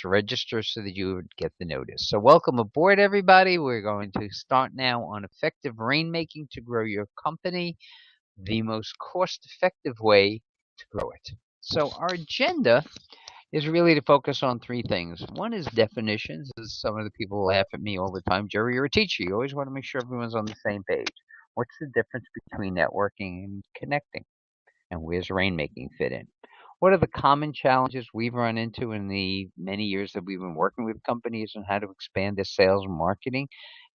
register so that you would get the notice. So welcome aboard, everybody. We're going to start now on effective rainmaking to grow your company, the most cost-effective way to grow it. So our agenda is really to focus on three things. One is definitions, as some of the people laugh at me all the time. Jerry, you're a teacher. You always want to make sure everyone's on the same page. What's the difference between networking and connecting? And where's rainmaking fit in? What are the common challenges we've run into in the many years that we've been working with companies on how to expand their sales and marketing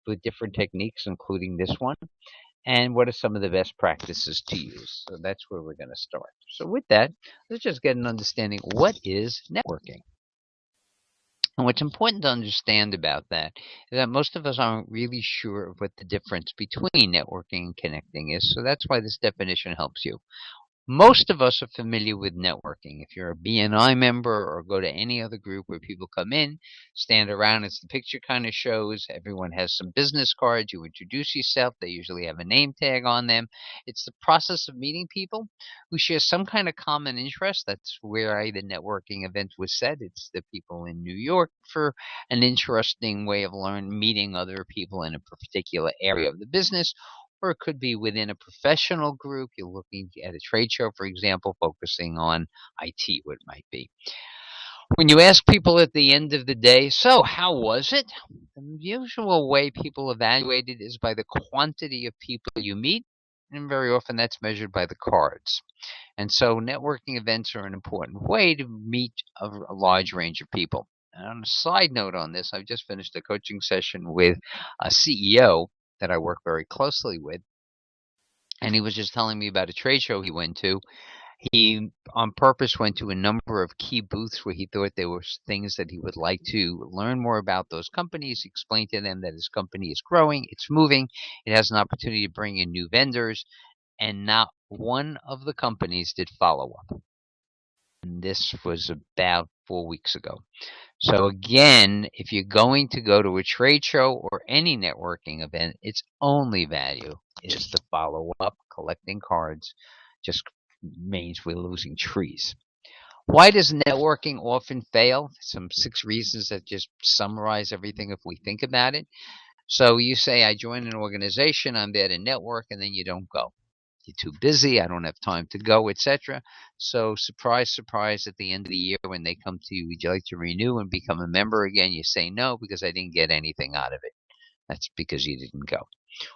with different techniques, including this one? And what are some of the best practices to use? So that's where we're going to start. So with that, let's just get an understanding. What is networking? And what's important to understand about that is that most of us aren't really sure of what the difference between networking and connecting is. So that's why this definition helps you. Most of us are familiar with networking. If you're a BNI member or go to any other group where people come in, stand around, as the picture kind of shows, everyone has some business cards. You introduce yourself. They usually have a name tag on them. It's the process of meeting people who share some kind of common interest. That's where the networking event was said. It's the people in New York for an interesting way of meeting other people in a particular area of the business, or it could be within a professional group. You're looking at a trade show, for example, focusing on IT, what it might be. When you ask people at the end of the day, so how was it? The usual way people evaluate it is by the quantity of people you meet, and very often that's measured by the cards. And so networking events are an important way to meet a large range of people. And on a side note on this, I've just finished a coaching session with a CEO that I work very closely with, and he was just telling me about a trade show he went to. He, on purpose, went to a number of key booths where he thought there were things that he would like to learn more about those companies. He explained to them that his company is growing, it's moving, it has an opportunity to bring in new vendors, and not one of the companies did follow up. And this was about 4 weeks ago. So again, if you're going to go to a trade show or any networking event, its only value is the follow-up. Collecting cards just means we're losing trees. Why does networking often fail? Some 6 reasons that just summarize everything if we think about it. So you say, I join an organization, I'm there to network, and then you don't go. You're too busy, I don't have time to go, etc. So surprise, surprise, at the end of the year when they come to you, would you like to renew and become a member again? You say no because I didn't get anything out of it. That's because you didn't go.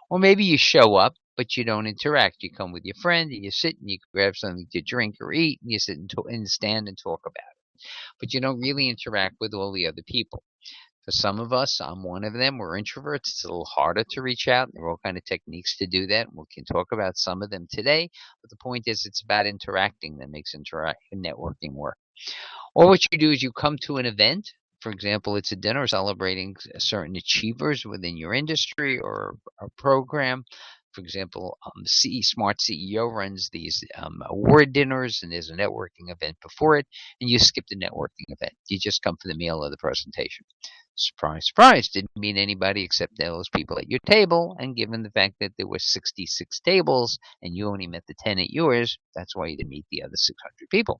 Or maybe you show up, but you don't interact. You come with your friend, and you sit and you grab something to drink or eat, and you sit and stand and talk about it. But you don't really interact with all the other people. For some of us, I'm one of them, we're introverts. It's a little harder to reach out. There are all kind of techniques to do that. We can talk about some of them today. But the point is, it's about interacting that makes networking work. Or what you do is you come to an event. For example, it's a dinner celebrating certain achievers within your industry or a program. For example, Smart CEO runs these award dinners, and there's a networking event before it, and you skip the networking event. You just come for the meal or the presentation. Surprise, surprise, didn't meet anybody except those people at your table, and given the fact that there were 66 tables and you only met the 10 at yours, that's why you didn't meet the other 600 people.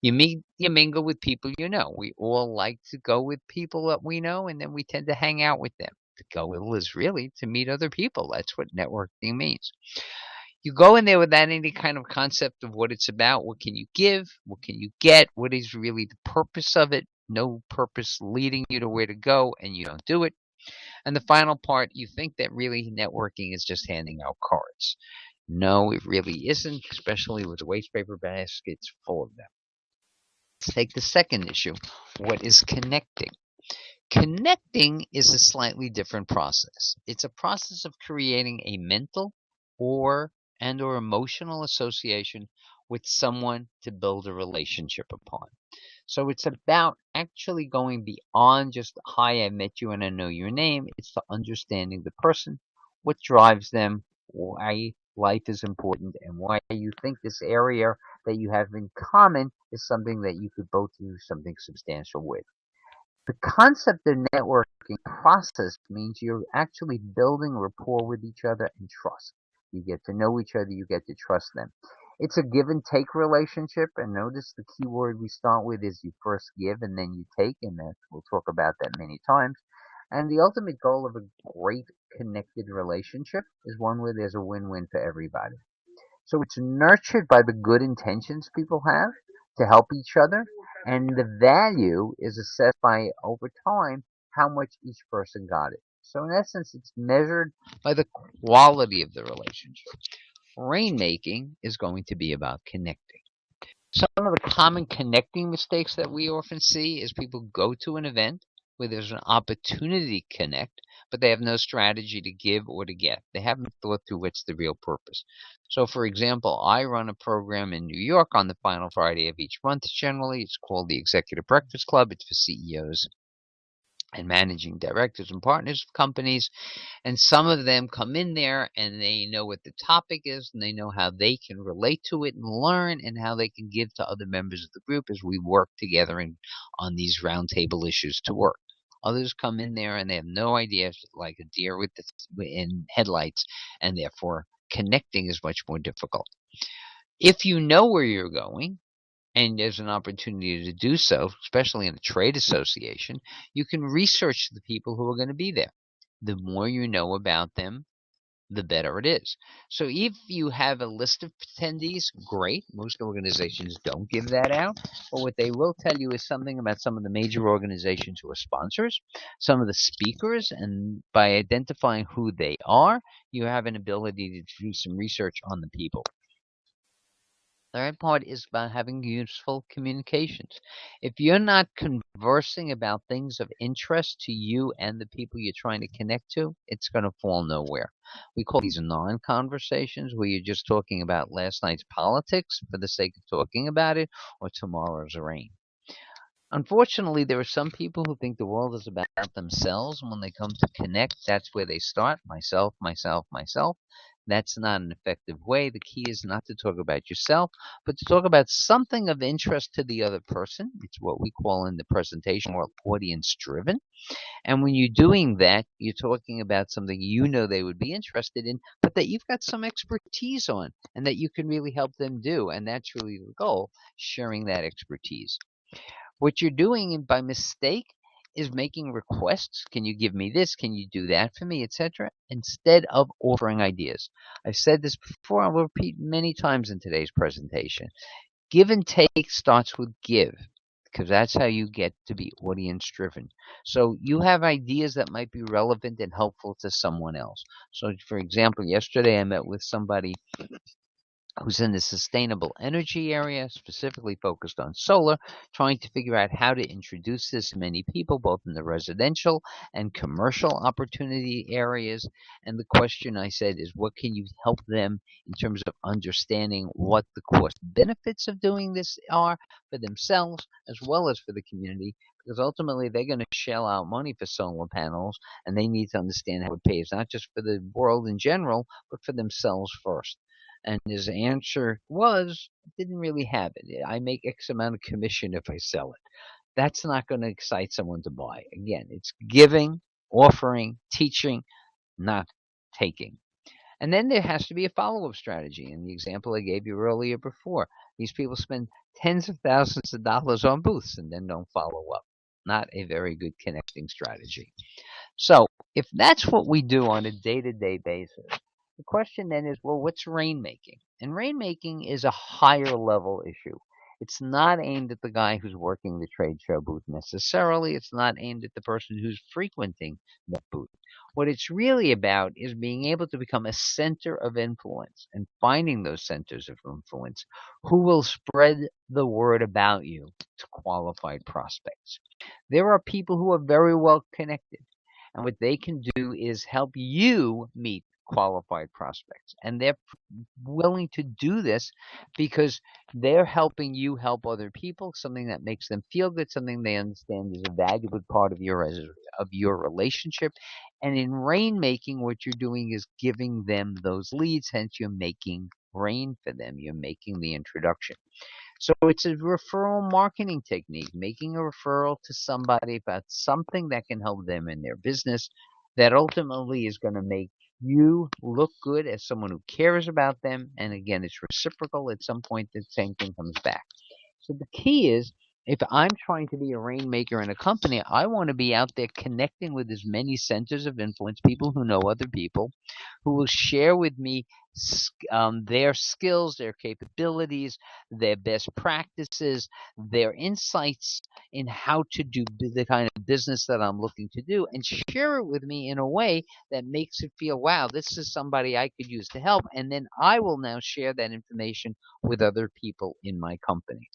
You mingle with people you know. We all like to go with people that we know, and then we tend to hang out with them. To go with is really to meet other people. That's what networking means. You go in there without any kind of concept of what it's about. What can you give? What can you get? What is really the purpose of it? No purpose leading you to where to go, and you don't do it. And the final part, you think that really networking is just handing out cards. No, it really isn't, especially with the waste paper baskets full of them. Let's take the second issue. What is connecting? Connecting is a slightly different process. It's a process of creating a mental or emotional association with someone to build a relationship upon. So it's about actually going beyond just, hi, I met you and I know your name. It's the understanding the person, what drives them, why life is important, and why you think this area that you have in common is something that you could both do something substantial with. The concept of networking process means you're actually building rapport with each other and trust. You get to know each other, you get to trust them. It's a give and take relationship, and notice the key word we start with is you first give and then you take, and we'll talk about that many times. And the ultimate goal of a great connected relationship is one where there's a win-win for everybody. So it's nurtured by the good intentions people have to help each other, and the value is assessed by over time how much each person got it. So in essence, it's measured by the quality of the relationship. Rainmaking is going to be about connecting. Some of the common connecting mistakes that we often see is people go to an event where there's an opportunity to connect, but they have no strategy to give or to get. They haven't thought through what's the real purpose. So, for example, I run a program in New York on the final Friday of each month generally. It's called the Executive Breakfast Club. It's for CEOs and managing directors and partners of companies. And some of them come in there and they know what the topic is and they know how they can relate to it and learn and how they can give to other members of the group as we work together on these roundtable issues to work. Others come in there and they have no idea, like a deer in headlights, and therefore connecting is much more difficult. If you know where you're going, and there's an opportunity to do so, especially in a trade association, you can research the people who are going to be there. The more you know about them, the better it is. So if you have a list of attendees, great. Most organizations don't give that out. But what they will tell you is something about some of the major organizations who are sponsors, some of the speakers, and by identifying who they are, you have an ability to do some research on the people. The third part is about having useful communications. If you're not conversing about things of interest to you and the people you're trying to connect to, it's going to fall nowhere. We call these non-conversations, where you're just talking about last night's politics for the sake of talking about it or tomorrow's rain. Unfortunately, there are some people who think the world is about themselves, and when they come to connect, that's where they start. Myself, myself, myself. That's not an effective way. The key is not to talk about yourself, but to talk about something of interest to the other person. It's what we call in the presentation world audience driven. And when you're doing that, you're talking about something you know they would be interested in, but that you've got some expertise on and that you can really help them do. And that's really the goal, sharing that expertise. What you're doing by mistake is making requests. Can you give me this? Can you do that for me, etc., instead of offering ideas. I've said this before. I'll repeat many times in today's presentation. Give and take starts with give, because that's how you get to be audience driven. So you have ideas that might be relevant and helpful to someone else. So, for example, yesterday I met with somebody who's in the sustainable energy area, specifically focused on solar, trying to figure out how to introduce this to many people, both in the residential and commercial opportunity areas. And the question I said is, what can you help them in terms of understanding what the cost benefits of doing this are for themselves as well as for the community? Because ultimately they're going to shell out money for solar panels, and they need to understand how it pays, not just for the world in general, but for themselves first. And his answer was, didn't really have it. I make X amount of commission if I sell it. That's not going to excite someone to buy. Again, it's giving, offering, teaching, not taking. And then there has to be a follow-up strategy. In the example I gave you earlier before, these people spend tens of thousands of dollars on booths and then don't follow up. Not a very good connecting strategy. So if that's what we do on a day-to-day basis, the question then is, well, what's rainmaking? And rainmaking is a higher level issue. It's not aimed at the guy who's working the trade show booth necessarily. It's not aimed at the person who's frequenting that booth. What it's really about is being able to become a center of influence and finding those centers of influence who will spread the word about you to qualified prospects. There are people who are very well connected, and what they can do is help you meet qualified prospects. And they're willing to do this because they're helping you help other people, something that makes them feel good, something they understand is a valuable part of your relationship. And in rainmaking, what you're doing is giving them those leads, hence you're making rain for them. You're making the introduction. So it's a referral marketing technique, making a referral to somebody about something that can help them in their business that ultimately is going to make You look good as someone who cares about them, and again, it's reciprocal. At some point, the same thing comes back. So the key is, if I'm trying to be a rainmaker in a company, I want to be out there connecting with as many centers of influence, people who know other people, who will share with me their skills, their capabilities, their best practices, their insights in how to do the kind of business that I'm looking to do, and share it with me in a way that makes it feel, wow, this is somebody I could use to help. And then I will now share that information with other people in my company.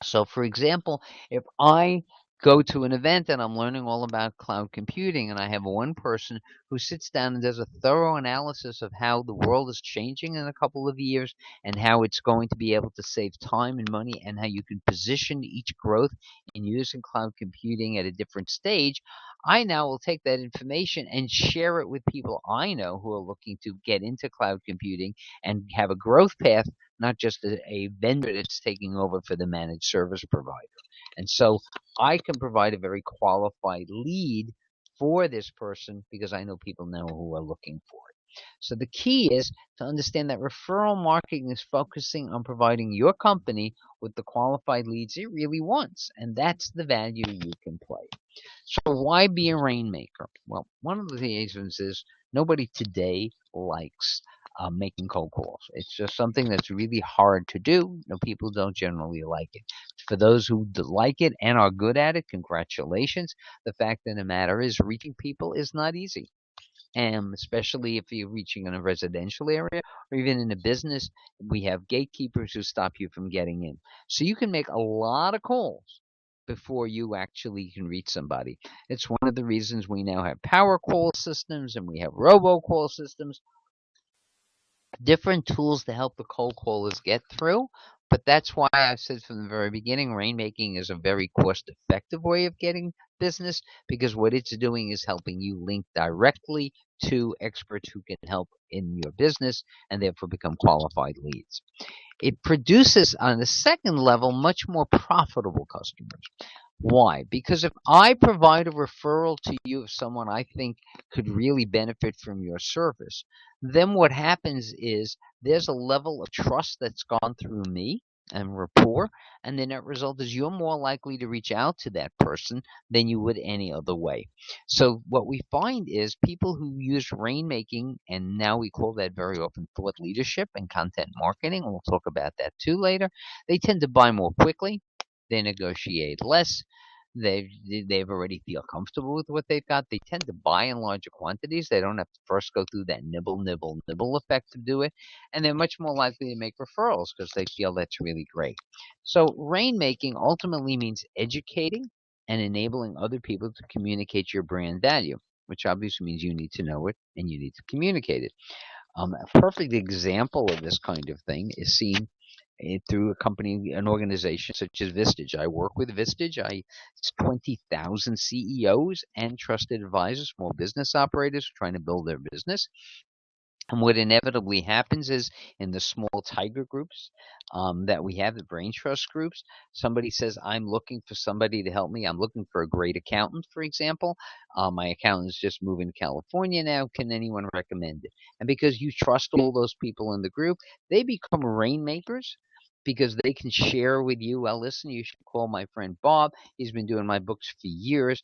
So, for example, if I go to an event and I'm learning all about cloud computing, and I have one person who sits down and does a thorough analysis of how the world is changing in a couple of years and how it's going to be able to save time and money and how you can position each growth in using cloud computing at a different stage, I now will take that information and share it with people I know who are looking to get into cloud computing and have a growth path, not just a vendor that's taking over for the managed service provider. And so I can provide a very qualified lead for this person because I know people now who are looking for it. So the key is to understand that referral marketing is focusing on providing your company with the qualified leads it really wants, and that's the value you can play. So why be a rainmaker? Well, one of the reasons is nobody today likes making cold calls. It's just something that's really hard to do. People don't generally like it. For those who like it and are good at it, congratulations. The fact of the matter is, reaching people is not easy. And especially if you're reaching in a residential area or even in a business, we have gatekeepers who stop you from getting in. So you can make a lot of calls before you actually can reach somebody. It's one of the reasons we now have power call systems and we have robocall systems, different tools to help the cold callers get through. But that's why I've said from the very beginning, rainmaking is a very cost effective way of getting business, because what it's doing is helping you link directly to experts who can help in your business and therefore become qualified leads. It produces, on the second level, much more profitable customers. Why? Because if I provide a referral to you of someone I think could really benefit from your service, then what happens is there's a level of trust that's gone through me and rapport, and the net result is you're more likely to reach out to that person than you would any other way. So what we find is people who use rainmaking, and now we call that very often thought leadership and content marketing, and we'll talk about that too later, they tend to buy more quickly, they negotiate less. They've already feel comfortable with what they've got. They tend to buy in larger quantities. They don't have to first go through that nibble, nibble, nibble effect to do it, and they're much more likely to make referrals because they feel that's really great. So rainmaking ultimately means educating and enabling other people to communicate your brand value, which obviously means you need to know it and you need to communicate it. A perfect example of this kind of thing is seen through a company, an organization such as Vistage. I work with Vistage. It's 20,000 CEOs and trusted advisors, small business operators trying to build their business. And what inevitably happens is in the small tiger groups that we have, the brain trust groups, somebody says, I'm looking for somebody to help me. I'm looking for a great accountant, for example. My accountant is just moving to California now. Can anyone recommend it? And because you trust all those people in the group, they become rainmakers because they can share with you, well, listen, you should call my friend Bob. He's been doing my books for years.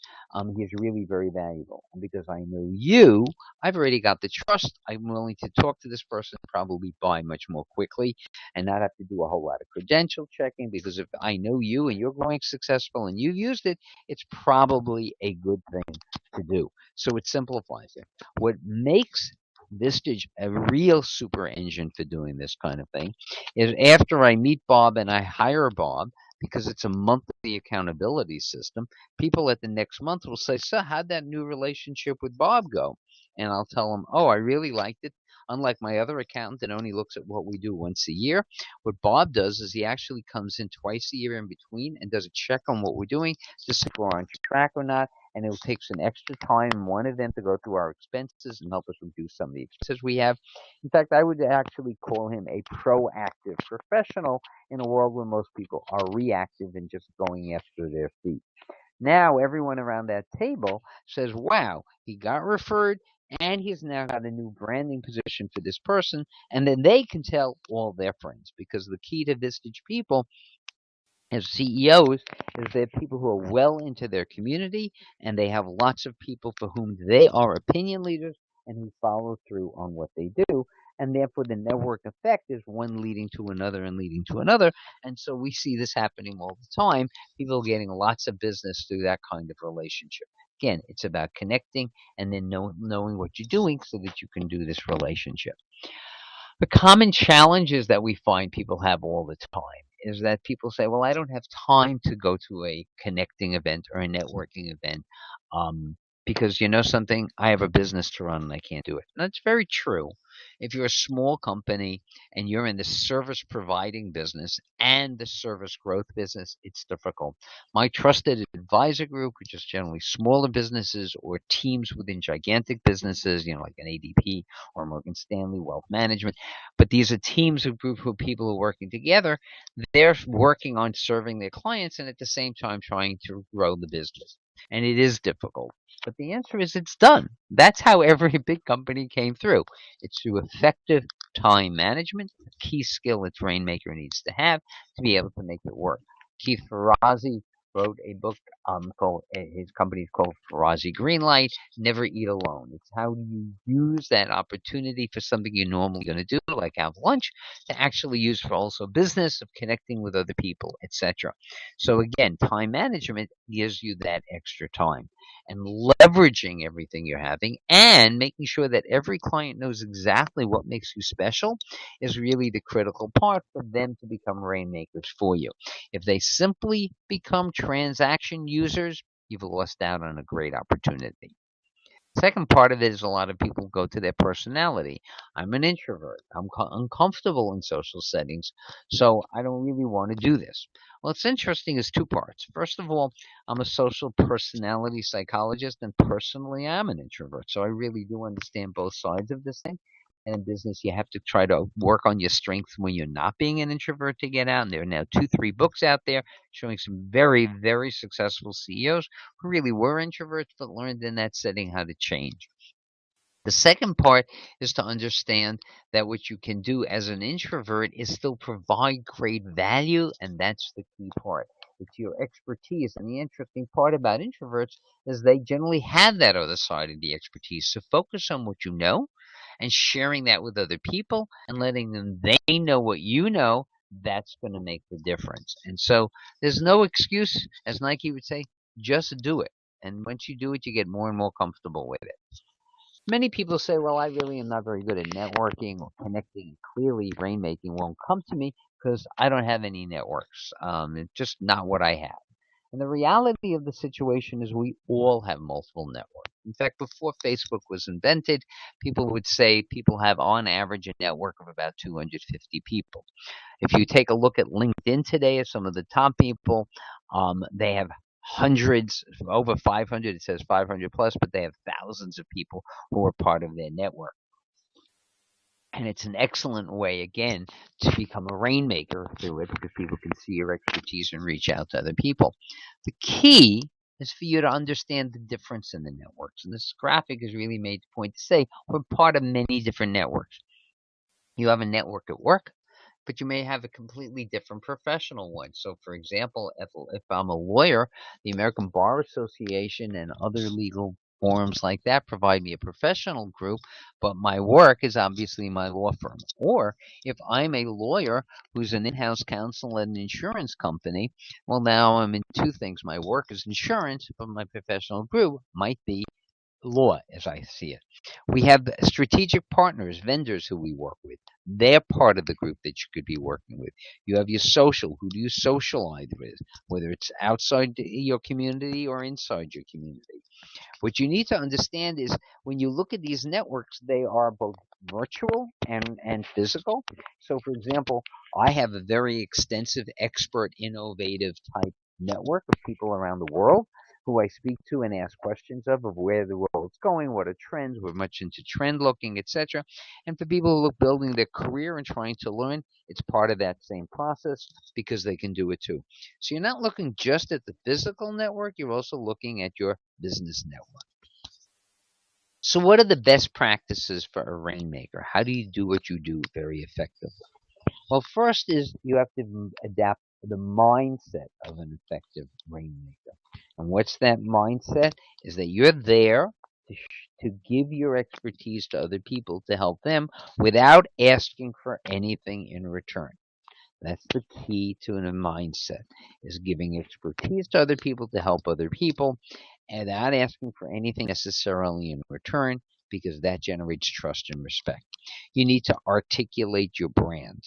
He's really very valuable. And because I know you, I've already got the trust. I'm willing to talk to this person, probably buy much more quickly, and not have to do a whole lot of credential checking. Because if I know you and you're growing successful and you've used it, it's probably a good thing to do. So it simplifies it. What makes Vistage a real super engine for doing this kind of thing is after I meet Bob and I hire Bob, because it's a monthly accountability system, people at the next month will say, so how'd that new relationship with Bob go? And I'll tell them, oh, I really liked it. Unlike my other accountant that only looks at what we do once a year, what Bob does is he actually comes in twice a year in between and does a check on what we're doing to see if we're on track or not. And it takes an extra time in one event to go through our expenses and help us reduce some of the expenses we have. In fact, I would actually call him a proactive professional in a world where most people are reactive and just going after their feet. Now everyone around that table says, wow, he got referred and he's now got a new branding position for this person, and then they can tell all their friends, because the key to Vistage people as CEOs is they're people who are well into their community, and they have lots of people for whom they are opinion leaders and who follow through on what they do. And therefore, the network effect is one leading to another and leading to another. And so we see this happening all the time. People getting lots of business through that kind of relationship. Again, it's about connecting and then knowing what you're doing so that you can do this relationship. The common challenges that we find people have all the time is that people say, "Well, I don't have time to go to a connecting event or a networking event um, because you know something, I have a business to run and I can't do it." And that's very true. If you're a small company and you're in the service providing business and the service growth business, it's difficult. My trusted advisor group, which is generally smaller businesses or teams within gigantic businesses, like an ADP or Morgan Stanley Wealth Management, but these are teams of group of people who are working together. They're working on serving their clients and at the same time trying to grow the business. And it is difficult. But the answer is it's done. That's how every big company came through. It's through effective time management, a key skill that Rainmaker needs to have to be able to make it work. Keith Ferrazzi wrote a book called, his company is called Ferrazzi Greenlight, Never Eat Alone. It's how do you use that opportunity for something you're normally going to do, like have lunch, to actually use for also business of connecting with other people, etc. So again, time management gives you that extra time, and leveraging everything you're having and making sure that every client knows exactly what makes you special is really the critical part for them to become rainmakers for you. If they simply become transaction users, you've lost out on a great opportunity. Second part of it is a lot of people go to their personality. I'm an introvert. I'm uncomfortable in social settings, so I don't really want to do this. Well, it's interesting is two parts. First of all, I'm a social personality psychologist, and personally, I'm an introvert, so I really do understand both sides of this thing. And in business, you have to try to work on your strengths when you're not being an introvert to get out. And there are now two, three books out there showing some very, very successful CEOs who really were introverts but learned in that setting how to change. The second part is to understand that what you can do as an introvert is still provide great value, and that's the key part. It's your expertise. And the interesting part about introverts is they generally have that other side of the expertise. So focus on what you know and sharing that with other people and letting them they know what you know. That's going to make the difference. And so there's no excuse, as Nike would say, just do it. And once you do it, you get more and more comfortable with it. Many people say, "Well, I really am not very good at networking or connecting. Clearly, rainmaking won't come to me because I don't have any networks. It's just not what I have." And the reality of the situation is we all have multiple networks. In fact, before Facebook was invented, people would say people have on average a network of about 250 people. If you take a look at LinkedIn today of some of the top people, they have hundreds, over 500. It says 500 plus, but they have thousands of people who are part of their network. And it's an excellent way, again, to become a rainmaker through it because people can see your expertise and reach out to other people. The key is for you to understand the difference in the networks. And this graphic is really made the point to say we're part of many different networks. You have a network at work, but you may have a completely different professional one. So, for example, if I'm a lawyer, the American Bar Association and other legal forums like that provide me a professional group, but my work is obviously my law firm. Or if I'm a lawyer who's an in house counsel at an insurance company, well, now I'm in two things. My work is insurance, but my professional group might be law as I see it. We have strategic partners, vendors who we work with. They're part of the group that you could be working with. You have your social. Who do you socialize with? Whether it's outside your community or inside your community. What you need to understand is when you look at these networks, they are both virtual and physical. So, for example, I have a very extensive, expert, innovative type network of people around the world who I speak to and ask questions of where the world's going, what are trends, we're much into trend looking, etc. And for people who are building their career and trying to learn, it's part of that same process because they can do it too. So you're not looking just at the physical network, you're also looking at your business network. So, what are the best practices for a rainmaker? How do you do what you do very effectively? Well, first is you have to adapt the mindset of an effective rainmaker. And what's that mindset? Is that you're there to give your expertise to other people to help them without asking for anything in return. That's the key to a mindset, is giving expertise to other people to help other people and without asking for anything necessarily in return, because that generates trust and respect. You need to articulate your brand.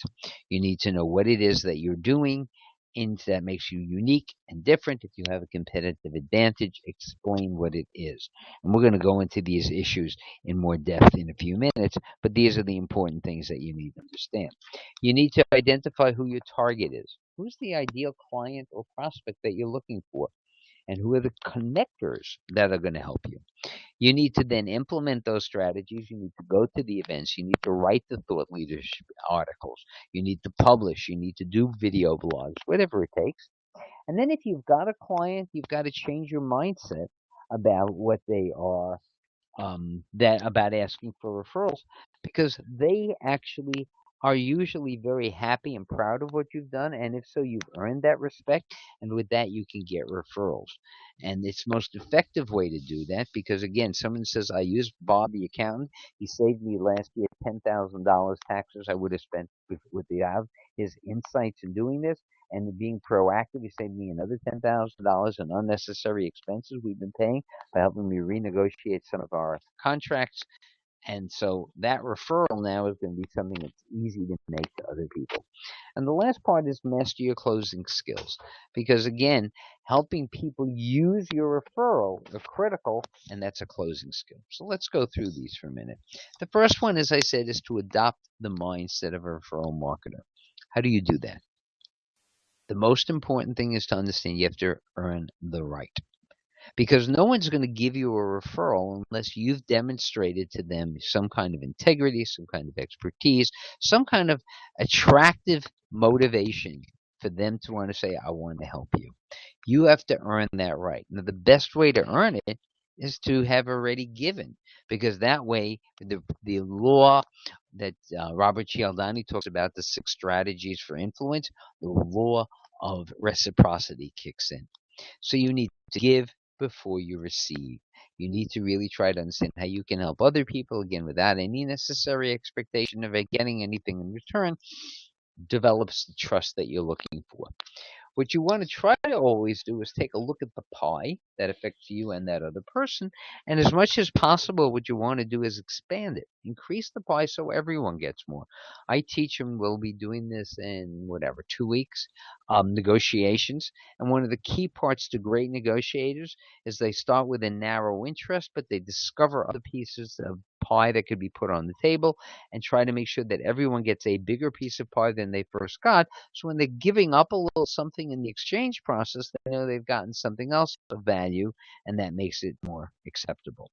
You need to know what it is that you're doing and that makes you unique and different. If you have a competitive advantage, explain what it is. And we're going to go into these issues in more depth in a few minutes, but these are the important things that you need to understand. You need to identify who your target is. Who's the ideal client or prospect that you're looking for? And who are the connectors that are going to help you? You need to then implement those strategies. You need to go to the events. You need to write the thought leadership articles. You need to publish. You need to do video blogs, whatever it takes. And then if you've got a client, you've got to change your mindset about what they are, that about asking for referrals, because they actually are usually very happy and proud of what you've done, and if so, you've earned that respect, and with that, you can get referrals. And it's the most effective way to do that, because again, someone says, "I used Bob the accountant. He saved me last year $10,000 taxes I would have spent with the his insights in doing this." And being proactive, he saved me another $10,000 in unnecessary expenses we've been paying by helping me renegotiate some of our contracts. And so that referral now is going to be something that's easy to make to other people. And the last part is master your closing skills. Because again, helping people use your referral is critical, and that's a closing skill. So let's go through these for a minute. The first one, as I said, is to adopt the mindset of a referral marketer. How do you do that? The most important thing is to understand you have to earn the right, because no one's going to give you a referral unless you've demonstrated to them some kind of integrity, some kind of expertise, some kind of attractive motivation for them to want to say, "I want to help you." You have to earn that right. Now, the best way to earn it is to have already given, because that way, the law that Robert Cialdini talks about, the 6 strategies for influence, the law of reciprocity kicks in. So you need to give before you receive. You need to really try to understand how you can help other people, again, without any necessary expectation of getting anything in return, develops the trust that you're looking for. What you want to try to always do is take a look at the pie that affects you and that other person. And as much as possible, what you want to do is expand it, increase the pie so everyone gets more. I teach them, we'll be doing this in whatever, 2 weeks, negotiations. And one of the key parts to great negotiators is they start with a narrow interest, but they discover other pieces of pie that could be put on the table and try to make sure that everyone gets a bigger piece of pie than they first got. So when they're giving up a little something in the exchange process, they know they've gotten something else of value, and that makes it more acceptable.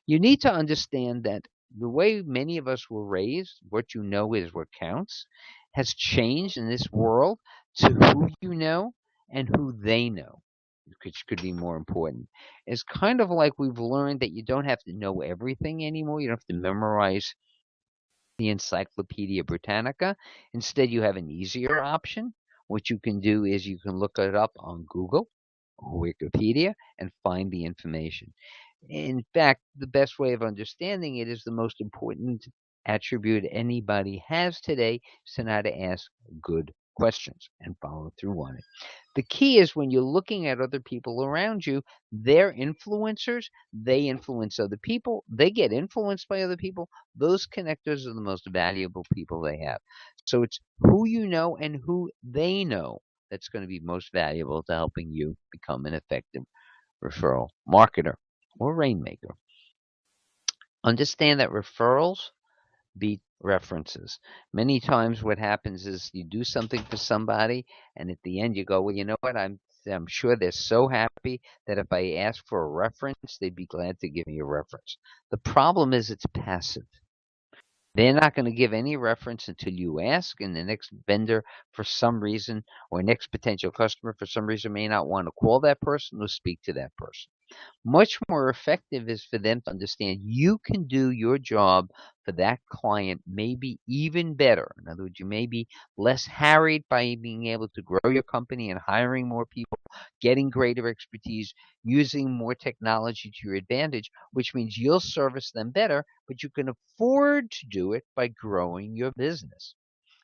You need to understand that the way many of us were raised, what you know is what counts, has changed in this world to who you know and who they know, which could be more important. It's kind of like we've learned that you don't have to know everything anymore. You don't have to memorize the Encyclopedia Britannica. Instead, you have an easier option. What you can do is you can look it up on Google or Wikipedia and find the information. In fact, the best way of understanding it is the most important attribute anybody has today is to know how to ask good questions and follow through on it. The key is when you're looking at other people around you, they're influencers, they influence other people, they get influenced by other people. Those connectors are the most valuable people they have. So it's who you know and who they know that's going to be most valuable to helping you become an effective referral marketer or rainmaker. Understand that referrals beat references. Many times what happens is you do something for somebody and at the end you go, "Well, you know what? I'm sure they're so happy that if I ask for a reference, they'd be glad to give me a reference." The problem is it's passive. They're not going to give any reference until you ask, and the next vendor, for some reason, or next potential customer, for some reason, may not want to call that person or speak to that person. Much more effective is for them to understand you can do your job for that client maybe even better. In other words, you may be less harried by being able to grow your company and hiring more people, getting greater expertise, using more technology to your advantage, which means you'll service them better, but you can afford to do it by growing your business.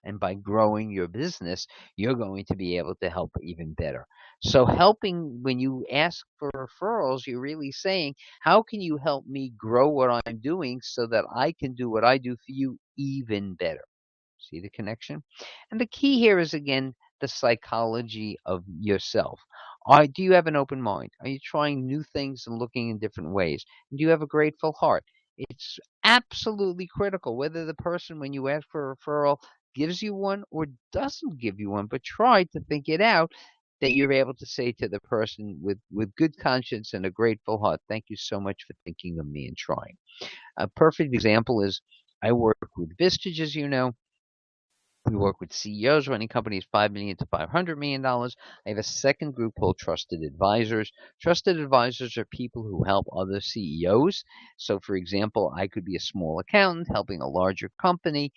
And by growing your business, you're going to be able to help even better. So, helping when you ask for referrals, you're really saying, how can you help me grow what I'm doing so that I can do what I do for you even better? See the connection? And the key here is again the psychology of yourself. Do you have an open mind? Are you trying new things and looking in different ways? Do you have a grateful heart? It's absolutely critical whether the person, when you ask for a referral, gives you one or doesn't give you one, but try to think it out, that you're able to say to the person with good conscience and a grateful heart, thank you so much for thinking of me and trying. A perfect example is I work with Vistage, as you know. We work with CEOs running companies $5 million to $500 million. I have a second group called Trusted Advisors. Trusted Advisors are people who help other CEOs. So, for example, I could be a small accountant helping a larger company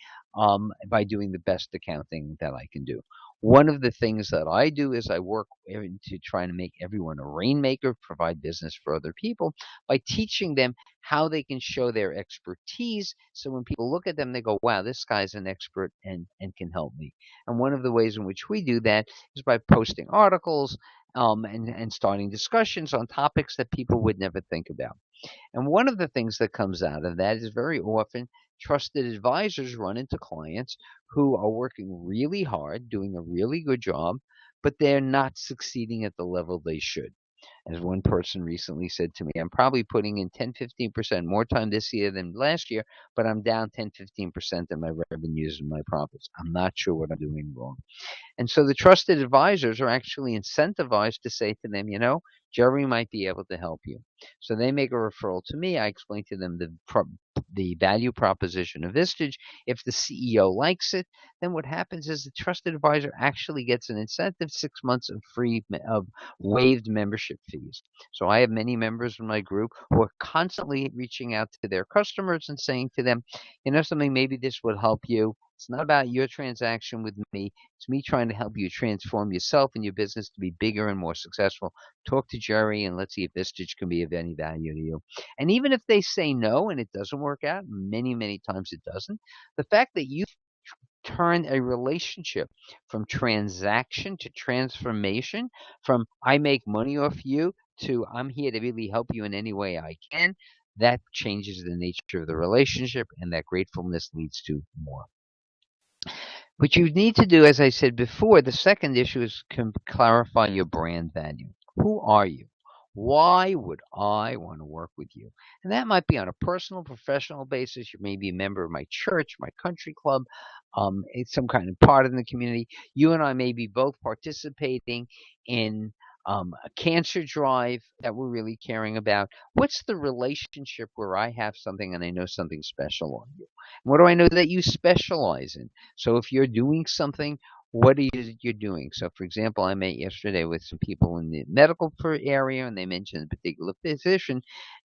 by doing the best accounting that I can do. One of the things that I do is I work to try to make everyone a rainmaker, provide business for other people by teaching them how they can show their expertise. So when people look at them, they go, wow, this guy's an expert and can help me. And one of the ways in which we do that is by posting articles and starting discussions on topics that people would never think about. And one of the things that comes out of that is very often trusted advisors run into clients who are working really hard, doing a really good job, but they're not succeeding at the level they should. As one person recently said to me, I'm probably putting in 10-15% more time this year than last year, but I'm down 10-15% in my revenues and my profits. I'm not sure what I'm doing wrong. And so the trusted advisors are actually incentivized to say to them, Jerry might be able to help you. So they make a referral to me. I explain to them the value proposition of Vistage. If the CEO likes it, then what happens is the trusted advisor actually gets an incentive, 6 months of free of waived membership fees. So I have many members in my group who are constantly reaching out to their customers and saying to them, something, maybe this would help you. It's not about your transaction with me. It's me trying to help you transform yourself and your business to be bigger and more successful. Talk to Jerry and let's see if Vistage can be of any value to you. And even if they say no and it doesn't work out, many, many times it doesn't, the fact that you turn a relationship from transaction to transformation, from I make money off you to I'm here to really help you in any way I can, that changes the nature of the relationship, and that gratefulness leads to more. What you need to do, as I said before, the second issue is clarify your brand value. Who are you? Why would I want to work with you? And that might be on a personal, professional basis. You may be a member of my church, my country club, it's some kind of part of the community. You and I may be both participating in a cancer drive that we're really caring about. What's the relationship where I have something and I know something special on you? What do I know that you specialize in? So if you're doing something, what is it you're doing? So, for example, I met yesterday with some people in the medical area, and they mentioned a particular physician.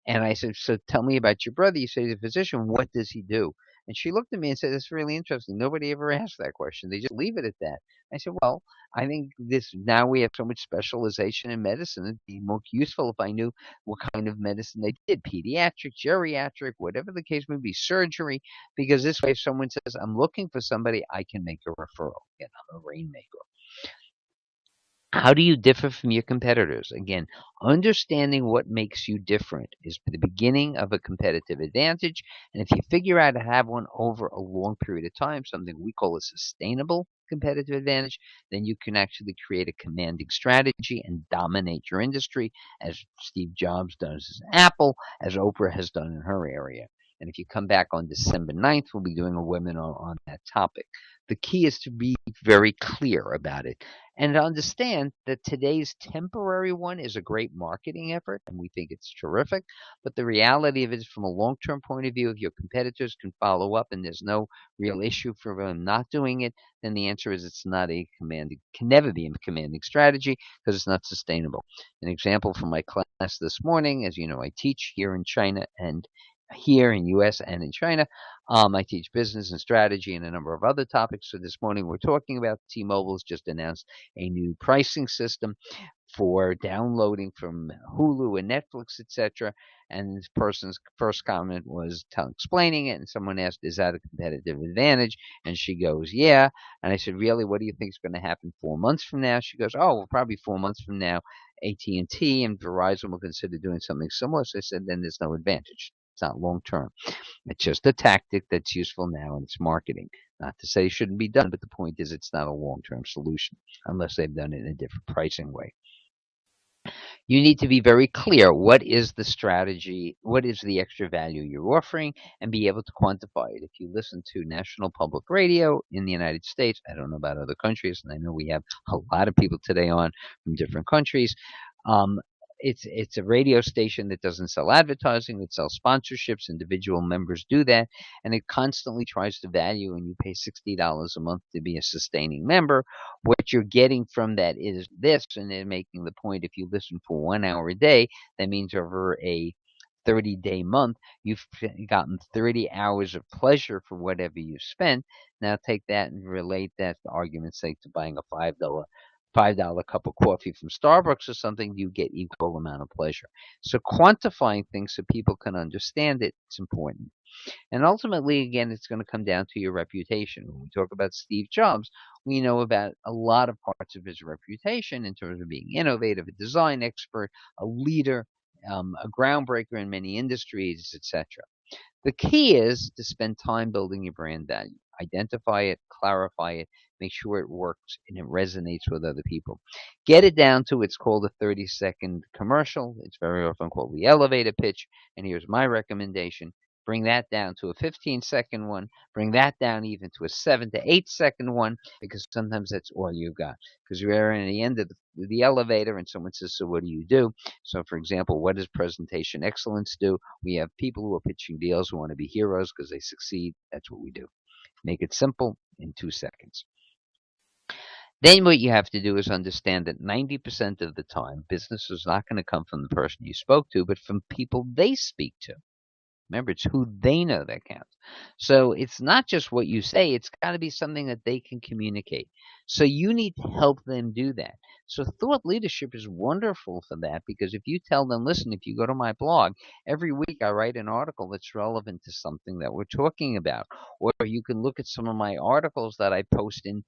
And I said, so tell me about your brother. You say he's a physician. What does he do? And she looked at me and said, that's really interesting. Nobody ever asked that question. They just leave it at that. I said, well, I think now we have so much specialization in medicine. It'd be more useful if I knew what kind of medicine they did, pediatric, geriatric, whatever the case may be, surgery, because this way if someone says, I'm looking for somebody, I can make a referral. Again, I'm a rainmaker. How do you differ from your competitors? Again, understanding what makes you different is the beginning of a competitive advantage. And if you figure out to have one over a long period of time, something we call a sustainable competitive advantage, then you can actually create a commanding strategy and dominate your industry, as Steve Jobs does as Apple, as Oprah has done in her area. And if you come back on December 9th, we'll be doing a webinar on that topic. The key is to be very clear about it and to understand that today's temporary one is a great marketing effort, and we think it's terrific. But the reality of it is, from a long-term point of view, if your competitors can follow up and there's no real issue for them not doing it, then the answer is it's not a commanding, can never be a commanding strategy because it's not sustainable. An example from my class this morning, as you know, I teach here in China and here in US and in China. I teach business and strategy and a number of other topics. So this morning we're talking about T-Mobile's just announced a new pricing system for downloading from Hulu and Netflix, etc. And this person's first comment was explaining it, and someone asked, "Is that a competitive advantage?" And she goes, "Yeah." And I said, "Really? What do you think is going to happen 4 months from now?" She goes, "Oh, well, probably 4 months from now, AT&T and Verizon will consider doing something similar." So I said, "Then there's no advantage. It's not long term. It's just a tactic that's useful now, and it's marketing. Not to say it shouldn't be done, but the point is it's not a long term solution unless they've done it in a different pricing way." You need to be very clear what is the strategy, what is the extra value you're offering, and be able to quantify it. If you listen to National Public Radio in the United States, I don't know about other countries, and I know we have a lot of people today on from different countries. Um, it's a radio station that doesn't sell advertising, it sells sponsorships. Individual members do that, and it constantly tries to value, and you pay $60 a month to be a sustaining member. What you're getting from that is this, and they're making the point, if you listen for 1 hour a day, that means over a 30-day month, you've gotten 30 hours of pleasure for whatever you spent. Now take that and relate that, for argument's sake, to buying a $5 cup of coffee from Starbucks or something. You get equal amount of pleasure. So quantifying things so people can understand it, it's important. And ultimately, again, it's going to come down to your reputation. When we talk about Steve Jobs, we know about a lot of parts of his reputation in terms of being innovative, a design expert, a leader, a groundbreaker in many industries, etc. The key is to spend time building your brand value. Identify it, clarify it, make sure it works and it resonates with other people. Get it down to, it's called a 30-second commercial. It's very often called the elevator pitch. And here's my recommendation. Bring that down to a 15-second one. Bring that down even to a 7 to 8-second one, because sometimes that's all you got. Because you're in the end of the elevator and someone says, "So what do you do?" So, for example, what does presentation excellence do? We have people who are pitching deals who want to be heroes because they succeed. That's what we do. Make it simple in 2 seconds. Then what you have to do is understand that 90% of the time, business is not going to come from the person you spoke to, but from people they speak to. Remember, it's who they know that counts. So it's not just what you say, it's got to be something that they can communicate. So you need to help them do that. So thought leadership is wonderful for that, because if you tell them, "Listen, if you go to my blog, every week I write an article that's relevant to something that we're talking about." Or you can look at some of my articles that I post in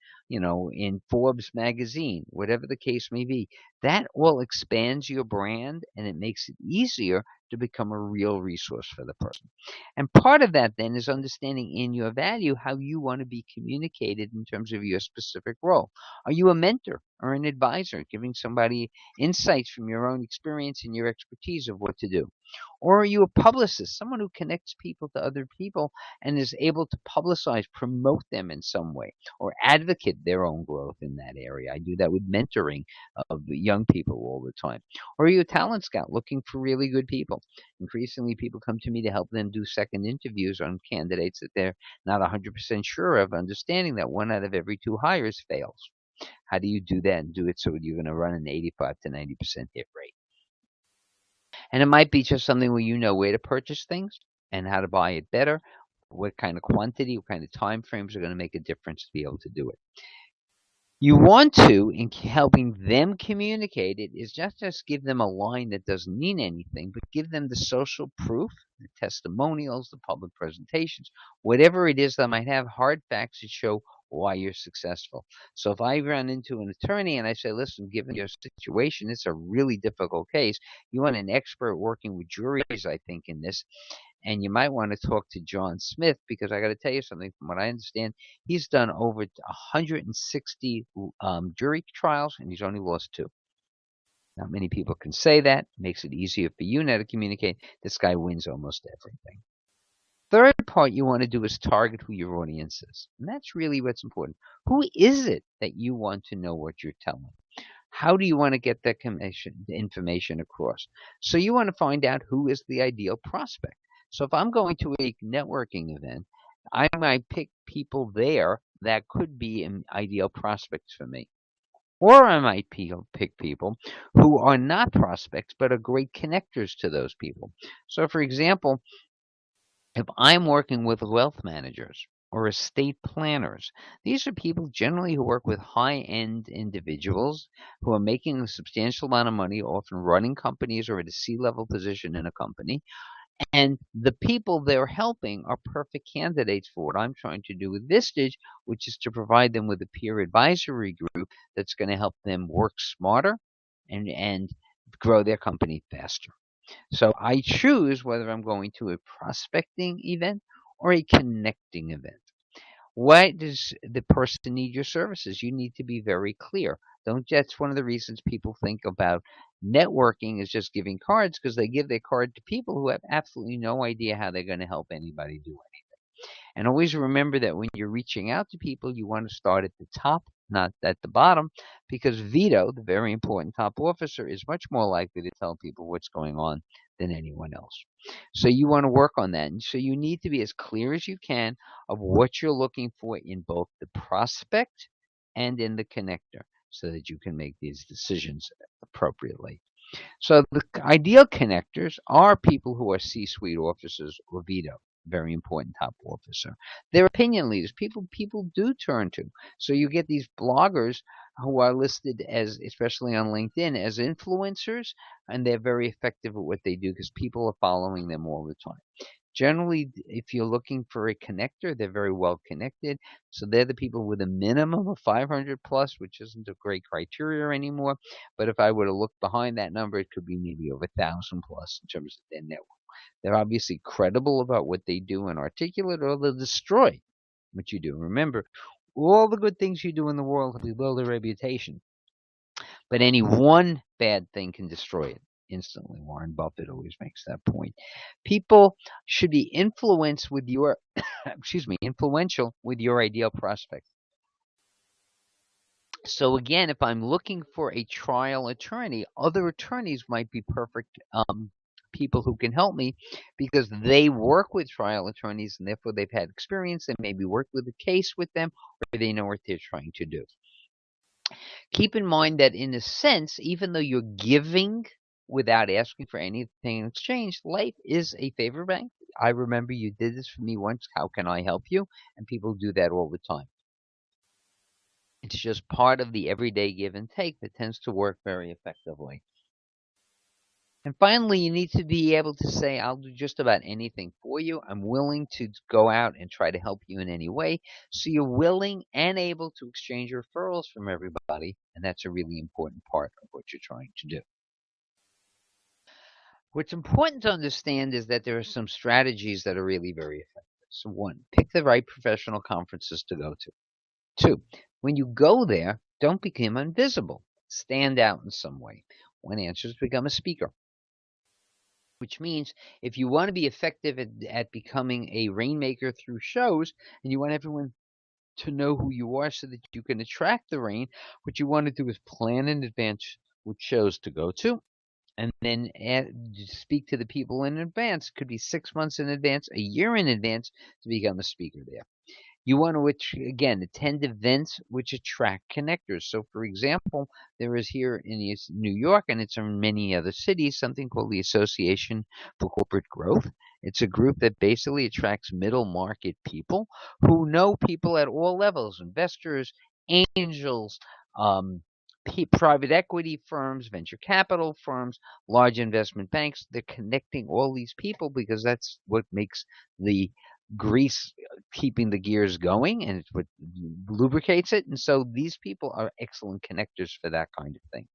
Forbes magazine, whatever the case may be. That all expands your brand, and it makes it easier to become a real resource for the person. And part of that then is understanding in your value how you want to be communicated in terms of your specific role. Are you a mentor or an advisor, giving somebody insights from your own experience and your expertise of what to do? Or are you a publicist, someone who connects people to other people and is able to publicize, promote them in some way, or advocate their own growth in that area? I do that with mentoring of young people all the time. Or are you a talent scout looking for really good people? Increasingly, people come to me to help them do second interviews on candidates that they're not 100% sure of, understanding that 1 out of every 2 hires fails. How do you do that and do it so you're going to run an 85 to 90% hit rate? And it might be just something where you know where to purchase things and how to buy it better, what kind of quantity, what kind of time frames are going to make a difference to be able to do it. You want to, in helping them communicate it, is just give them a line that doesn't mean anything, but give them the social proof, the testimonials, the public presentations, whatever it is that might have hard facts that show why you're successful. So if I run into an attorney and I say, "Listen, given your situation, it's a really difficult case. You want an expert working with juries, I think, in this. And you might want to talk to John Smith, because I got to tell you something. From what I understand, he's done over 160 jury trials, and he's only lost 2. Not many people can say that. Makes it easier for you now to communicate. This guy wins almost everything." third part you want to do is target who your audience is. And that's really what's important. Who is it that you want to know what you're telling? How do you want to get that information across? So you want to find out who is the ideal prospect. So if I'm going to a networking event, I might pick people there that could be an ideal prospects for me. Or I might pick people who are not prospects but are great connectors to those people. So, for example, if I'm working with wealth managers or estate planners, these are people generally who work with high end individuals who are making a substantial amount of money, often running companies or at a C-level position in a company. And the people they're helping are perfect candidates for what I'm trying to do with Vistage, which is to provide them with a peer advisory group that's going to help them work smarter and grow their company faster. So I choose whether I'm going to a prospecting event or a connecting event. Why does the person need your services? You need to be very clear. Don't That's one of the reasons people think about networking is just giving cards, because they give their card to people who have absolutely no idea how they're going to help anybody do it. And always remember that when you're reaching out to people, you want to start at the top, not at the bottom, because Vito, the very important top officer, is much more likely to tell people what's going on than anyone else. So you want to work on that. And so you need to be as clear as you can of what you're looking for in both the prospect and in the connector so that you can make these decisions appropriately. So the ideal connectors are people who are C-suite officers or Vito, very important top officer. They're opinion leaders, people do turn to. So you get these bloggers who are listed as, especially on LinkedIn, as influencers, and they're very effective at what they do because people are following them all the time. Generally, if you're looking for a connector, they're very well connected. So they're the people with a minimum of 500 plus, which isn't a great criteria anymore. But if I were to look behind that number, it could be maybe over 1,000 plus in terms of their network. They're obviously credible about what they do and articulate, or they'll destroy what you do. Remember, all the good things you do in the world will build a reputation, but any one bad thing can destroy it instantly. Warren Buffett always makes that point. People should be influenced with your, influential with your ideal prospect. So again, if I'm looking for a trial attorney, other attorneys might be perfect people who can help me because they work with trial attorneys and therefore they've had experience and maybe worked with a case with them, or they know what they're trying to do. Keep in mind that in a sense, even though you're giving without asking for anything in exchange, life is a favor bank. I remember you did this for me once. How can I help you? And people do that all the time. It's just part of the everyday give and take that tends to work very effectively. And finally, you need to be able to say, I'll do just about anything for you. I'm willing to go out and try to help you in any way. So you're willing and able to exchange referrals from everybody. And that's a really important part of what you're trying to do. What's important to understand is that there are some strategies that are really very effective. So, one, pick the right professional conferences to go to. Two, when you go there, don't become invisible. Stand out in some way. One answer is become a speaker, which means if you want to be effective at becoming a rainmaker through shows and you want everyone to know who you are so that you can attract the rain, what you want to do is plan in advance which shows to go to and then speak to the people in advance. It could be 6 months in advance, a year in advance to become a speaker there. You want to, again, attend events which attract connectors. So, for example, there is here in New York, and it's in many other cities, something called the Association for Corporate Growth. It's a group that basically attracts middle market people who know people at all levels, investors, angels, private equity firms, venture capital firms, large investment banks. They're connecting all these people because that's what makes the grease keeping the gears going, and it's what lubricates it. And so these people are excellent connectors for that kind of thing.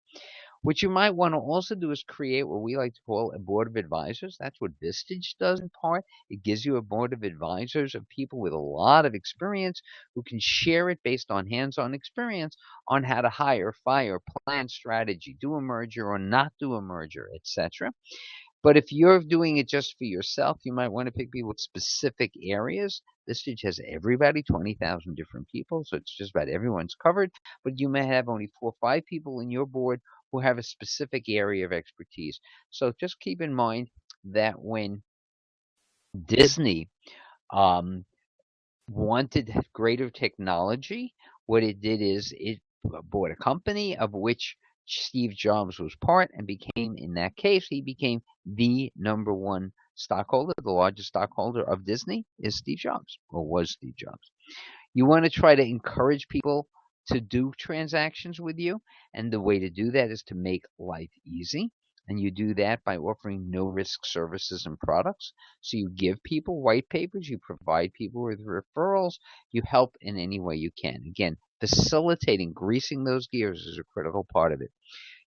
What you might want to also do is create what we like to call a board of advisors. That's what Vistage does in part. It gives you a board of advisors of people with a lot of experience who can share it based on hands-on experience on how to hire, fire, plan strategy, do a merger or not do a merger, etc. But if you're doing it just for yourself, you might want to pick people with specific areas. This stage has everybody, 20,000 different people, so it's just about everyone's covered. But you may have only 4 or 5 people in your board who have a specific area of expertise. So just keep in mind that when Disney um, wanted greater technology, what it did is it bought a company of which Steve Jobs was part and became, in that case, he became the number one stockholder. The largest stockholder of Disney is Steve Jobs, or was Steve Jobs. You want to try to encourage people to do transactions with you, and the way to do that is to make life easy. And you do that by offering no risk services and products. So you give people white papers, you provide people with referrals, you help in any way you can. Again, facilitating, greasing those gears is a critical part of it.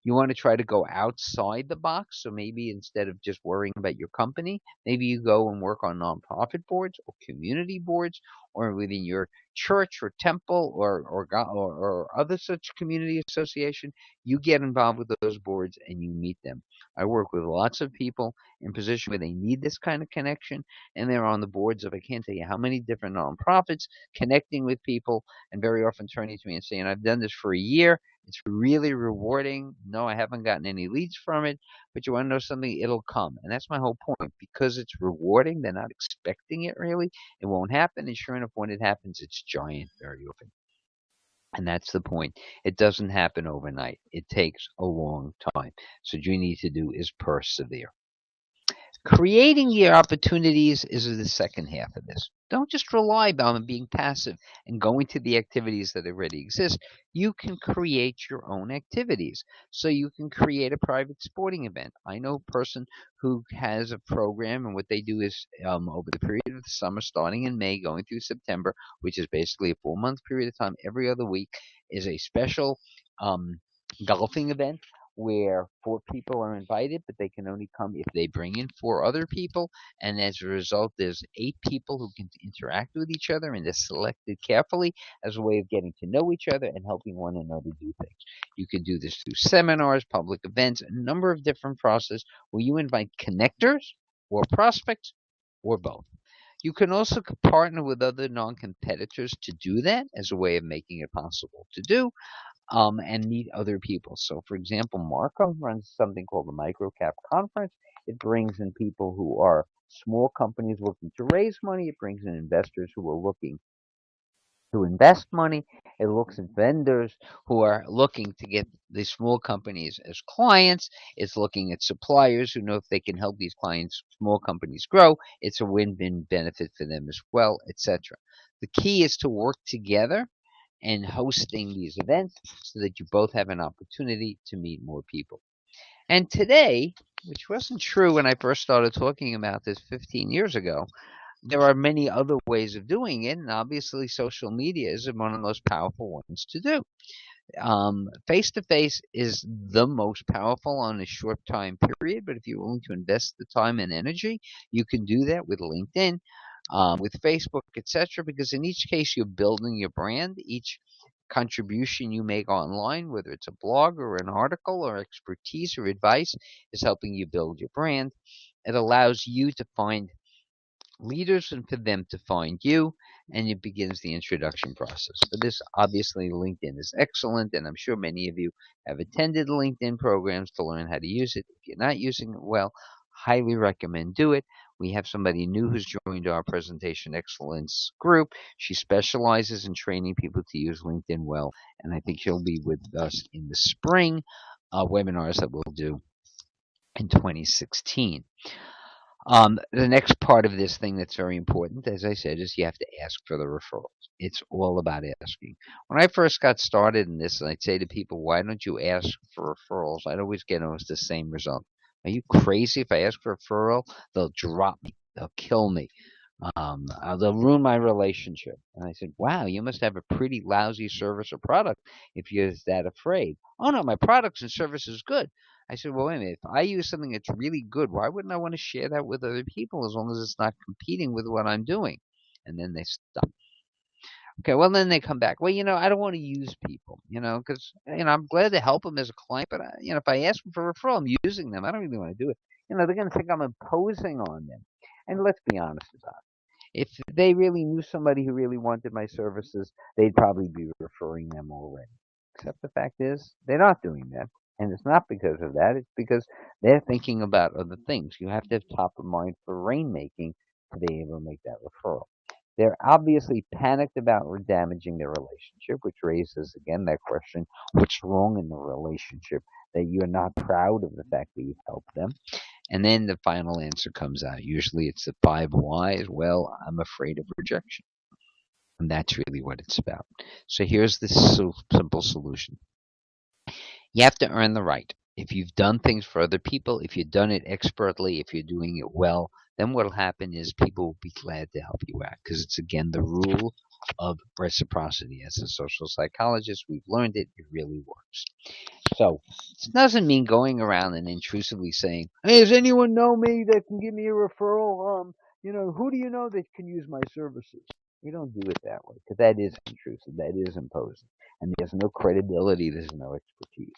You want to try to go outside the box. So maybe instead of just worrying about your company, maybe you go and work on nonprofit boards or community boards or within your church or temple or other such community association. You get involved with those boards and you meet them. I work with lots of people in position where they need this kind of connection, and they're on the boards of I can't tell you how many different nonprofits, connecting with people, and very often turning to me and saying, I've done this for a year. It's really rewarding. No, I haven't gotten any leads from it, but you want to know something? It'll come. And that's my whole point. Because it's rewarding, they're not expecting it really. It won't happen. And sure enough, when it happens, it's giant very often. And that's the point. It doesn't happen overnight. It takes a long time. So what you need to do is persevere. Creating your opportunities is the second half of this. Don't just rely on being passive and going to the activities that already exist. You can create your own activities. So you can create a private sporting event. I know a person who has a program, and what they do is over the period of the summer, starting in May, going through September, which is basically a 4 month period of time, every other week, is a special um, golfing event where 4 people are invited, but they can only come if they bring in 4 other people. And as a result, there's 8 people who can interact with each other, and they're selected carefully as a way of getting to know each other and helping one another do things. You can do this through seminars, public events, a number of different processes where you invite connectors or prospects or both. You can also partner with other non-competitors to do that as a way of making it possible to do, and meet other people. So, for example, Marco runs something called the Microcap Conference. It brings in people who are small companies looking to raise money. It brings in investors who are looking to invest money. It looks at vendors who are looking to get these small companies as clients. It's looking at suppliers who know if they can help these clients, small companies grow. It's a win-win benefit for them as well, etc. The key is to work together and hosting these events so that you both have an opportunity to meet more people. And today, which wasn't true when I first started talking about this 15 years ago, there are many other ways of doing it, and obviously social media is one of the most powerful ones to do. Face to face is the most powerful on a short time period, but if you're willing to invest the time and energy, you can do that with LinkedIn, with Facebook, etc. Because in each case, you're building your brand. Each contribution you make online, whether it's a blog or an article or expertise or advice, is helping you build your brand. It allows you to find leaders and for them to find you, and it begins the introduction process. For this, obviously, LinkedIn is excellent, and I'm sure many of you have attended LinkedIn programs to learn how to use it. If you're not using it well, highly recommend do it. We have somebody new who's joined our presentation excellence group. She specializes in training people to use LinkedIn well, and I think she'll be with us in the spring webinars that we'll do in 2016. The next part of this thing that's very important, as I said, is you have to ask for the referrals. It's all about asking. When I first got started in this, I'd say to people, why don't you ask for referrals? I'd always get almost the same result. Are you crazy? If I ask for a referral, they'll drop me. They'll kill me. They'll ruin my relationship. And I said, wow, you must have a pretty lousy service or product if you're that afraid. Oh, no, my products and service is good. I said, well, wait a minute. If I use something that's really good, why wouldn't I want to share that with other people as long as it's not competing with what I'm doing? And then they stop. Okay, well, then they come back. Well, I don't want to use people, because, I'm glad to help them as a client, but, if I ask them for a referral, I'm using them. I don't really want to do it. they're going to think I'm imposing on them. And let's be honest about it. If they really knew somebody who really wanted my services, they'd probably be referring them already. Except the fact is, they're not doing that. And it's not because of that, it's because they're thinking about other things. You have to have top of mind for rainmaking to be able to make that referral. They're obviously panicked about damaging their relationship, which raises again that question, what's wrong in the relationship that you're not proud of the fact that you've helped them? And then the final answer comes out. Usually it's the five whys. Well, I'm afraid of rejection. And that's really what it's about. So here's the simple solution. You have to earn the right. If you've done things for other people, if you've done it expertly, if you're doing it well, then what will happen is people will be glad to help you out because it's, again, the rule of reciprocity. As a social psychologist, we've learned it. It really works. So it doesn't mean going around and intrusively saying, "Hey, does anyone know me that can give me a referral? Who do you know that can use my services?" You don't do it that way because that is intrusive, that is imposing, and there's no credibility, there's no expertise.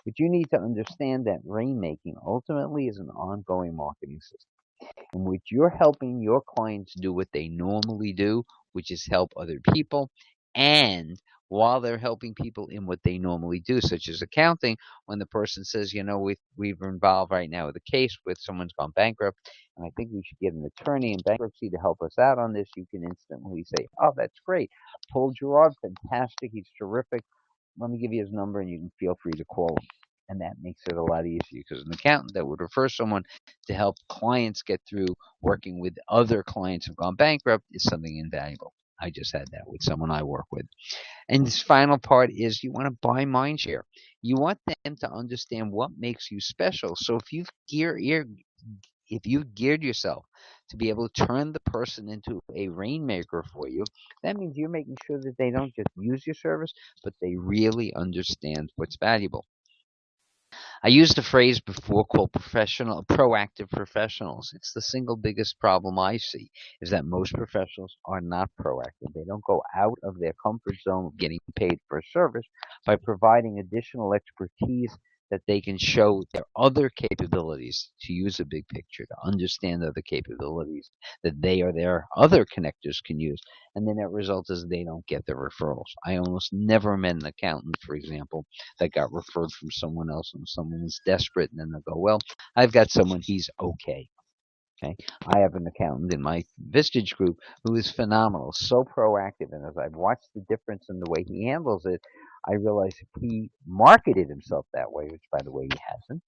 But you need to understand that rainmaking ultimately is an ongoing marketing system in which you're helping your clients do what they normally do, which is help other people. And while they're helping people in what they normally do, such as accounting, when the person says, we're involved right now with a case with someone's gone bankrupt, and I think we should get an attorney in bankruptcy to help us out on this, you can instantly say, "Oh, that's great. Paul Gerard, fantastic. He's terrific. Let me give you his number and you can feel free to call him." And that makes it a lot easier because an accountant that would refer someone to help clients get through working with other clients who've gone bankrupt is something invaluable. I just had that with someone I work with. And this final part is you want to buy mind share. You want them to understand what makes you special. So if you've geared yourself to be able to turn the person into a rainmaker for you, that means you're making sure that they don't just use your service, but they really understand what's valuable. I used a phrase before called proactive professionals. It's the single biggest problem I see is that most professionals are not proactive. They don't go out of their comfort zone of getting paid for a service by providing additional expertise that they can show their other capabilities, to use a big picture, to understand other capabilities that they or their other connectors can use. And then that result is they don't get the referrals. I almost never met an accountant, for example, that got referred from someone else and someone's desperate and then they'll go, "Well, I've got someone, he's okay." Okay. I have an accountant in my Vistage group who is phenomenal, so proactive, and as I've watched the difference in the way he handles it, I realize if he marketed himself that way, which by the way he hasn't,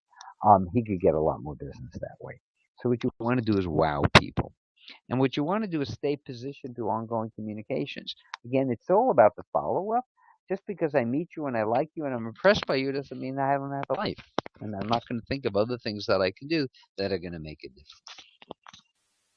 he could get a lot more business that way. So what you want to do is wow people. And what you want to do is stay positioned through ongoing communications. Again, it's all about the follow up. Just because I meet you and I like you and I'm impressed by you doesn't mean I don't have a life. And I'm not going to think of other things that I can do that are going to make a difference.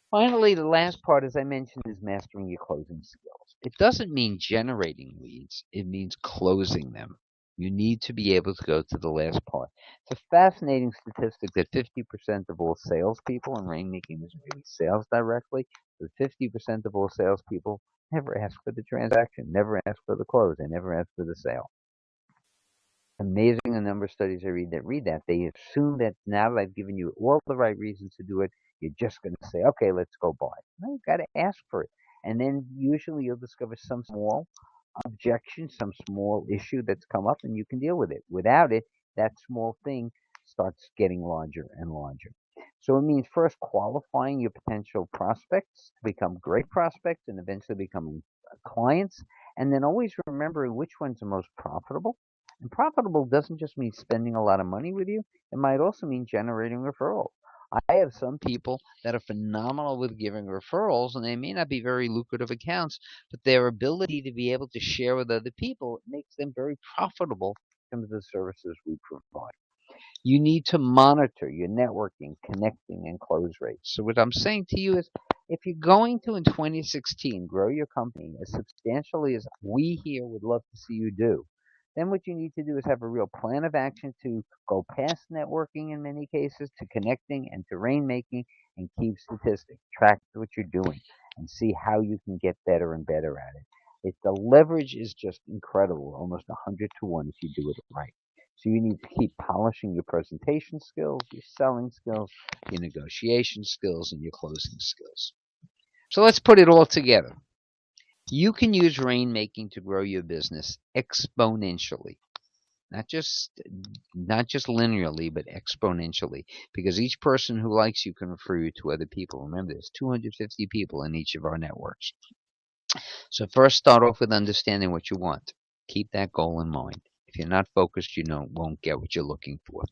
Finally, the last part, as I mentioned, is mastering your closing skills. It doesn't mean generating leads, it means closing them. You need to be able to go to the last part. It's a fascinating statistic that 50% of all salespeople, and rainmaking isn't really sales directly, but 50% of all salespeople never ask for the transaction, never ask for the close, they never ask for the sale. Amazing the number of studies I read that. They assume that now that I've given you all the right reasons to do it, you're just going to say, "Okay, let's go buy." No, you've got to ask for it. And then usually you'll discover some small objection, some small issue that's come up, and you can deal with it. Without it, that small thing starts getting larger and larger. So it means first qualifying your potential prospects to become great prospects and eventually becoming clients, and then always remembering which ones are most profitable. And profitable doesn't just mean spending a lot of money with you, it might also mean generating referrals. I have some people that are phenomenal with giving referrals, and they may not be very lucrative accounts, but their ability to be able to share with other people makes them very profitable in terms of the services we provide. You need to monitor your networking, connecting, and close rates. So what I'm saying to you is, if you're going to, in 2016, grow your company as substantially as we here would love to see you do, then what you need to do is have a real plan of action to go past networking in many cases, to connecting and to rainmaking, and keep statistics. Track what you're doing and see how you can get better and better at it. The leverage is just incredible, almost 100 to 1 if you do it right. So you need to keep polishing your presentation skills, your selling skills, your negotiation skills, and your closing skills. So let's put it all together. You can use rainmaking to grow your business exponentially. Not just not just linearly, but exponentially. Because each person who likes you can refer you to other people. Remember, there's 250 people in each of our networks. So first, start off with understanding what you want. Keep that goal in mind. If you're not focused, you won't get what you're looking for.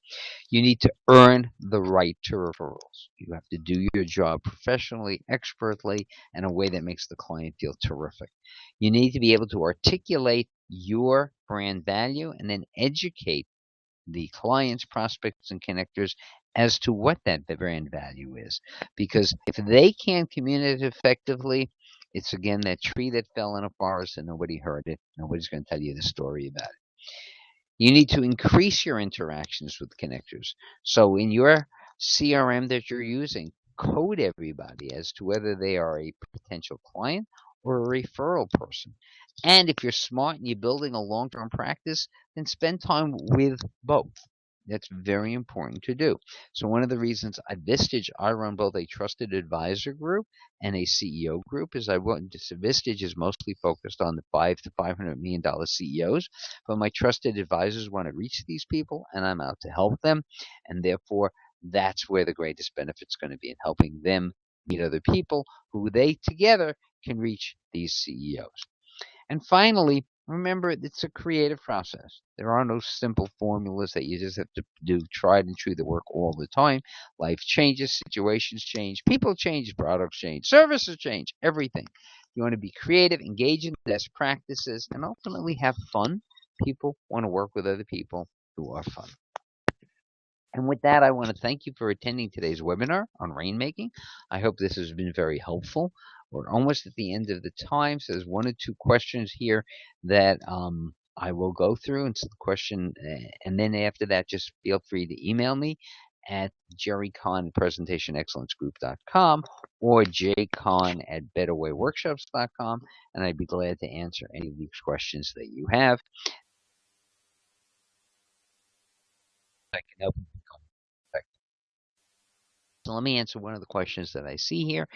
You need to earn the right to referrals. You have to do your job professionally, expertly, in a way that makes the client feel terrific. You need to be able to articulate your brand value and then educate the clients, prospects, and connectors as to what that brand value is. Because if they can't communicate effectively, it's again that tree that fell in a forest and nobody heard it. Nobody's going to tell you the story about it. You need to increase your interactions with connectors. So in your CRM that you're using, code everybody as to whether they are a potential client or a referral person. And if you're smart and you're building a long term practice, then spend time with both. That's very important to do. So one of the reasons at Vistage I run both a trusted advisor group and a CEO group is I want Vistage is mostly focused on the $5 to $500 million CEOs, but my trusted advisors want to reach these people, and I'm out to help them, and therefore that's where the greatest benefit's going to be in helping them meet other people who they together can reach these CEOs. And finally, remember it's a creative process. There are no simple formulas that you just have to do tried and true that work all the time. Life changes, situations change, people change, products change, services change, everything. You want to be creative, engage in best practices, and ultimately have fun. People want to work with other people who are fun. And with that, I want to thank you for attending today's webinar on rainmaking. I hope this has been very helpful. We're almost at the end of the time, so there's one or two questions here that I will go through. And so the question, and then after that, just feel free to email me at jerrycon@presentationexcellencegroup.com or jcon at betterwayworkshops.com, and I'd be glad to answer any of these questions that you have. I can help you become effective. So let me answer one of the questions that I see here.